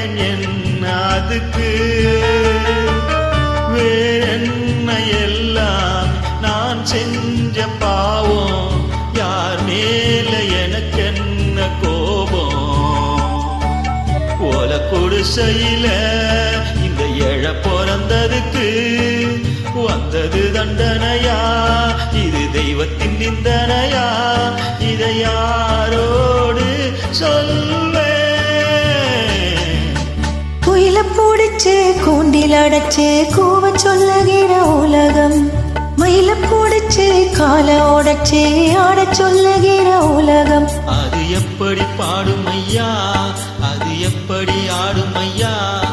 பயன் என்ன அதுக்கு? வேறென்ன எல்லாம் நான் செஞ்ச பாவம், யார் மேல எனக்கென்ன கோபம்? ஓல குடிசையில இந்த எழ பிறந்ததுக்கு வந்தது தண்டனையா? இது தெய்வத்தின் நிந்தனையா? இதை யாரோடு சொல்வே? குயில பூடிச்சு கூண்டில் அடைச்சு கூவ சொல்லுகிற உலகம், மயில பூடிச்சு கால உடைச்சு ஆட சொல்லுகிற உலகம். அது எப்படி பாடும் ஐயா? அது எப்படி ஆடும் ஐயா?